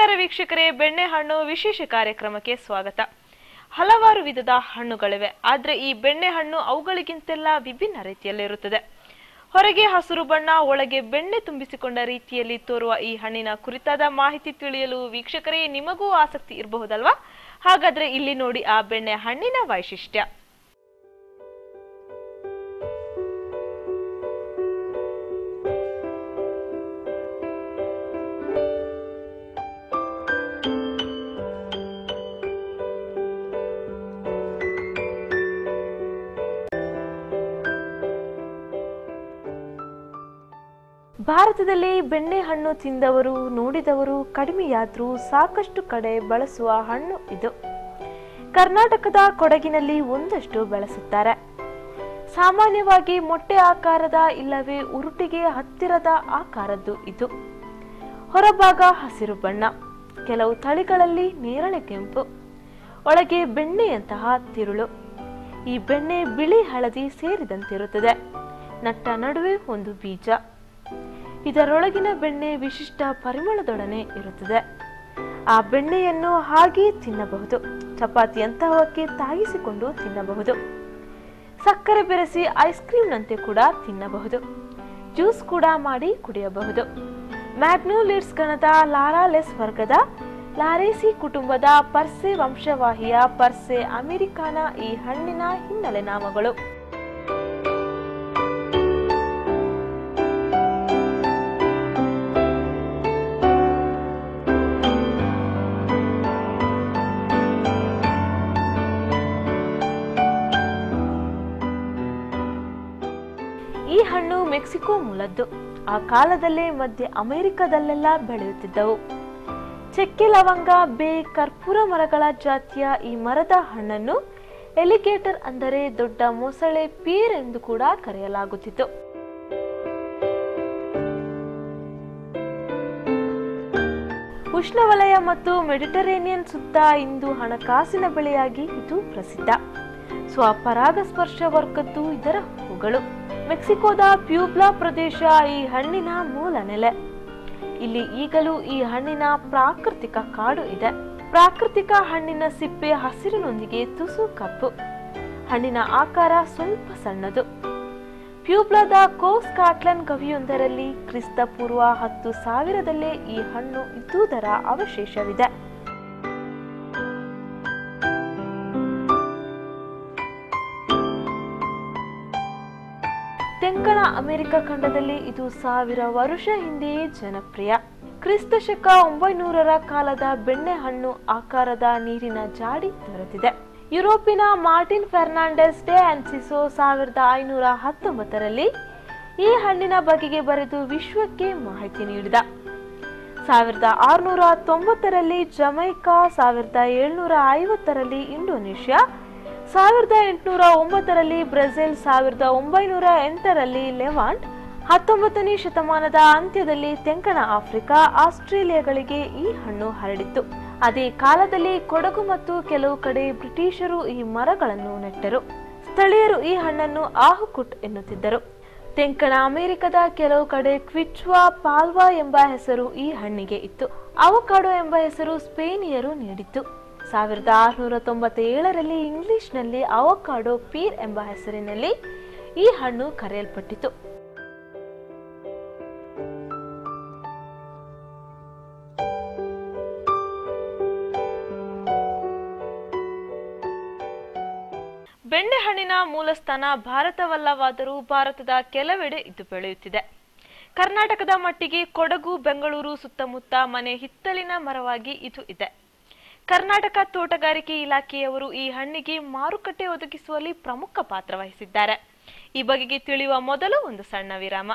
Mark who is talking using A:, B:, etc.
A: ನಮಸ್ಕಾರ ವೀಕ್ಷಕರೇ, ಬೆಣ್ಣೆಹಣ್ಣು ವಿಶೇಷ ಕಾರ್ಯಕ್ರಮಕ್ಕೆ ಸ್ವಾಗತ. ಹಲವಾರು ವಿಧದ ಹಣ್ಣುಗಳಿವೆ, ಆದರೆ ಈ ಬೆಣ್ಣೆಹಣ್ಣು ಅವುಗಳಿಗಿಂತೆಲ್ಲ ವಿಭಿನ್ನ ರೀತಿಯಲ್ಲಿರುತ್ತದೆ. ಹೊರಗೆ ಹಸಿರು ಬಣ್ಣ, ಒಳಗೆ ಬೆಣ್ಣೆ ತುಂಬಿಸಿಕೊಂಡ ರೀತಿಯಲ್ಲಿ ತೋರುವ ಈ ಹಣ್ಣಿನ ಕುರಿತಾದ ಮಾಹಿತಿ ತಿಳಿಯಲು ವೀಕ್ಷಕರೇ ನಿಮಗೂ ಆಸಕ್ತಿ ಇರಬಹುದಲ್ವಾ? ಹಾಗಾದ್ರೆ ಇಲ್ಲಿ ನೋಡಿ ಆ ಬೆಣ್ಣೆ ಹಣ್ಣಿನ ವೈಶಿಷ್ಟ್ಯ. ಭಾರತದಲ್ಲಿ ಬೆಣ್ಣೆಹಣ್ಣು ತಿಂದವರು ನೋಡಿದವರು ಕಡಿಮೆಯಾದ್ರೂ ಸಾಕಷ್ಟು ಕಡೆ ಬಳಸುವ ಹಣ್ಣು ಇದು. ಕರ್ನಾಟಕದ ಕೊಡಗಿನಲ್ಲಿ ಒಂದಷ್ಟು ಬೆಳೆಸುತ್ತಾರೆ. ಸಾಮಾನ್ಯವಾಗಿ ಮೊಟ್ಟೆ ಆಕಾರದ ಇಲ್ಲವೇ ಉರುಟಿಗೆ ಹತ್ತಿರದ ಆಕಾರದ್ದು ಇದು. ಹೊರಭಾಗ ಹಸಿರು ಬಣ್ಣ, ಕೆಲವು ತಳಿಗಳಲ್ಲಿ ನೇರಳೆ ಕೆಂಪು, ಒಳಗೆ ಬೆಣ್ಣೆಯಂತಹ ತಿರುಳು. ಈ ಬೆಣ್ಣೆ ಬಿಳಿ ಹಳದಿ ಸೇರಿದಂತಿರುತ್ತದೆ. ನಟ್ಟ ನಡುವೆ ಒಂದು ಬೀಜ. ಇದರೊಳಗಿನ ಬೆಣ್ಣೆ ವಿಶಿಷ್ಟ ಪರಿಮಳದೊಡನೆ ಇರುತ್ತದೆ. ಆ ಬೆಣ್ಣೆಯನ್ನು ಹಾಗೆ ತಿನ್ನಬಹುದು, ಚಪಾತಿಯಂತಹವಕ್ಕೆ ತಾಗಿಸಿಕೊಂಡು ತಿನ್ನಬಹುದು, ಸಕ್ಕರೆ ಬೆರೆಸಿ ಐಸ್ ಕ್ರೀಮ್ನಂತೆ ಕೂಡ ತಿನ್ನಬಹುದು, ಜ್ಯೂಸ್ ಕೂಡ ಮಾಡಿ ಕುಡಿಯಬಹುದು. ಮ್ಯಾಗ್ನೋಲಿಡ್ಸ್ ಗಣದ ಲಾರಾಲೆಸ್ ವರ್ಗದ ಲಾರೇಸಿ ಕುಟುಂಬದ ಪರ್ಸೆ ವಂಶವಾಹಿಯ ಪರ್ಸೆ ಅಮೆರಿಕಾನ ಈ ಹಣ್ಣಿನ ಹಿನ್ನೆಲೆ ನಾಮಗಳು. ಈ ಹಣ್ಣು ಮೆಕ್ಸಿಕೋ ಮೂಲದ್ದು. ಆ ಕಾಲದಲ್ಲೇ ಮಧ್ಯ ಅಮೆರಿಕದಲ್ಲೆಲ್ಲ ಬೆಳೆಯುತ್ತಿದ್ದವು. ಚಕ್ಕೆ ಲವಂಗ, ಬೇ, ಕರ್ಪೂರ ಮರಗಳ ಜಾತಿಯ ಈ ಮರದ ಹಣ್ಣನ್ನು ಎಲಿಗೇಟರ್ ಅಂದರೆ ದೊಡ್ಡ ಮೊಸಳೆ, ಪೀರ್ ಎಂದು ಕೂಡ ಕರೆಯಲಾಗುತ್ತಿತ್ತು. ಉಷ್ಣವಲಯ ಮತ್ತು ಮೆಡಿಟರೇನಿಯನ್ ಸುತ್ತ ಇಂದು ಹಣಕಾಸಿನ ಬೆಳೆಯಾಗಿ ಇದು ಪ್ರಸಿದ್ಧ. ಸ್ವಪರಾಗಸ್ಪರ್ಶ ವರ್ಗದ್ದು ಇದರ ಹೂಗಳು. ಮೆಕ್ಸಿಕೋದ ಪ್ಯೂಬ್ಲಾ ಪ್ರದೇಶ ಈ ಹಣ್ಣಿನ ಮೂಲ ನೆಲೆ. ಇಲ್ಲಿ ಈಗಲೂ ಈ ಹಣ್ಣಿನ ಪ್ರಾಕೃತಿಕ ಕಾಡು ಇದೆ. ಪ್ರಾಕೃತಿಕ ಹಣ್ಣಿನ ಸಿಪ್ಪೆ ಹಸಿರಿನೊಂದಿಗೆ ತುಸು ಕಪ್ಪು. ಹಣ್ಣಿನ ಆಕಾರ ಸ್ವಲ್ಪ ಸಣ್ಣದು. ಪ್ಯೂಬ್ಲಾದ ಕೋವ್ ಸ್ಕಾಟ್ಲೆಂಡ್ ಗವಿಯೊಂದರಲ್ಲಿ ಕ್ರಿಸ್ತಪೂರ್ವ 10,000ದಲ್ಲೇ ಈ ಹಣ್ಣು ಇದ್ದುದರ ಅವಶೇಷವಿದೆ. ತೆಂಕಣ ಅಮೆರಿಕ ಖಂಡದಲ್ಲಿ ಇದು 1000 ವರ್ಷ ಹಿಂದೆಯೇ ಜನಪ್ರಿಯ. ಕ್ರಿಸ್ತ ಶಕ 900ರ ಕಾಲದ ಬೆಣ್ಣೆಹಣ್ಣು ಆಕಾರದ ನೀರಿನ ಜಾಡಿ ದೊರೆತಿದೆ. ಯುರೋಪಿನ ಮಾರ್ಟಿನ್ ಫೆರ್ನಾಂಡೆಸ್ ಡೆ ಆನ್ಸಿಸೋ 1519ರಲ್ಲಿ ಈ ಹಣ್ಣಿನ ಬಗೆಗೆ ಬರೆದು ವಿಶ್ವಕ್ಕೆ ಮಾಹಿತಿ ನೀಡಿದ. 1690ರಲ್ಲಿ ಜಮೈಕಾ, 1750ರಲ್ಲಿ ಇಂಡೋನೇಷ್ಯಾ, 1809ರಲ್ಲಿ ಬ್ರೆಜಿಲ್, 1908ರಲ್ಲಿ ಲೆವಾಂಟ್, 19ನೇ ಶತಮಾನದ ಅಂತ್ಯದಲ್ಲಿ ತೆಂಕಣ ಆಫ್ರಿಕಾ, ಆಸ್ಟ್ರೇಲಿಯಾಗಳಿಗೆ ಈ ಹಣ್ಣು ಹರಡಿತ್ತು. ಅದೇ ಕಾಲದಲ್ಲಿ ಕೊಡಗು ಮತ್ತು ಕೆಲವು ಕಡೆ ಬ್ರಿಟಿಷರು ಈ ಮರಗಳನ್ನು ನೆಟ್ಟರು. ಸ್ಥಳೀಯರು ಈ ಹಣ್ಣನ್ನು ಆಹುಕುಟ್ ಎನ್ನುತ್ತಿದ್ದರು. ತೆಂಕಣ ಅಮೆರಿಕದ ಕೆಲವು ಕಡೆ ಕ್ವಿಚ್ವಾ, ಪಾಲ್ವಾ ಎಂಬ ಹೆಸರು ಈ ಹಣ್ಣಿಗೆ ಇತ್ತು. ಅವಕಾಡೋ ಎಂಬ ಹೆಸರು ಸ್ಪೇನಿಯರು ನೀಡಿತ್ತು. 1697ರಲ್ಲಿ ಇಂಗ್ಲಿಷ್ನಲ್ಲಿ ಅವಕಾಡೋ ಪೀರ್ ಎಂಬ ಹೆಸರಿನಲ್ಲಿ ಈ ಹಣ್ಣು ಕರೆಯಲ್ಪಟ್ಟಿತು. ಬೆಣ್ಣೆಹಣ್ಣಿನ ಮೂಲಸ್ಥಾನ ಭಾರತವಲ್ಲವಾದರೂ ಭಾರತದ ಕೆಲವೆಡೆ ಇದು ಬೆಳೆಯುತ್ತಿದೆ. ಕರ್ನಾಟಕದ ಮಟ್ಟಿಗೆ ಕೊಡಗು, ಬೆಂಗಳೂರು ಸುತ್ತಮುತ್ತ ಮನೆ ಹಿತ್ತಲಿನ ಮರವಾಗಿ ಇದು ಇದೆ. ಕರ್ನಾಟಕ ತೋಟಗಾರಿಕೆ ಇಲಾಖೆಯವರು ಈ ಹಣ್ಣಿಗೆ ಮಾರುಕಟ್ಟೆ ಒದಗಿಸುವಲ್ಲಿ ಪ್ರಮುಖ ಪಾತ್ರ ವಹಿಸಿದ್ದಾರೆ. ಈ ಬಗೆಗೆ ತಿಳಿಯುವ ಮೊದಲು ಒಂದು ಸಣ್ಣ ವಿರಾಮ.